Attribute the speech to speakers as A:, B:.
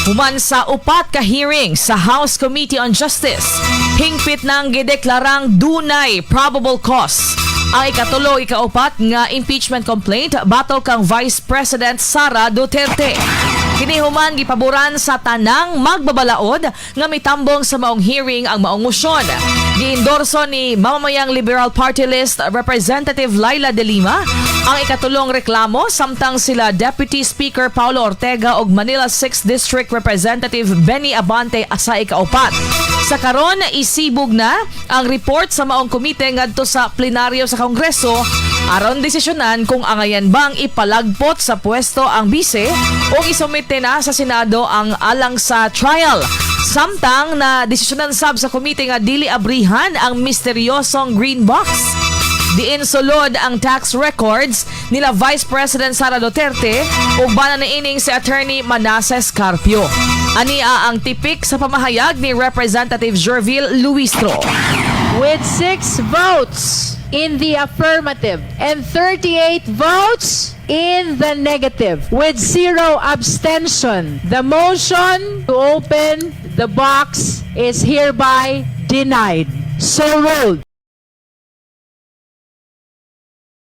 A: Human sa upat ka hearing sa House Committee on Justice, hingpit ng gideklarang Dunay Probable cause ang ikatulo ikaupat nga impeachment complaint batok kang Vice President Sara Duterte. Kini human gipaboran sa tanang magbabalaod nga mitambong sa maong hearing ang maong motion. Giendorso ni mamamayang Liberal Party List Representative Laila de Lima ang ikatulong reklamo samtang sila Deputy Speaker Paulo Ortega ug Manila 6th District Representative Benny Abante asa ikaupat. Sa karon isibog na ang report sa maong komite ngadto sa plenaryo sa Kongreso aron desisyonan kung angayan bang ipalagpot sa pwesto ang bise o isumite na sa Senado ang alang sa trial. Samtang na desisyonan sab sa komite nga dili abrihan ang misteryosong green box. Diin sulod ang tax records nila Vice President Sara Duterte ug bana niining si Attorney Manasseh Carpio. Ania ang tipik sa pamahayag ni Representative Jervil Luistro.
B: With 6 votes in the affirmative and 38 votes in the negative with 0 abstention, the motion to open the box is hereby denied. So ruled.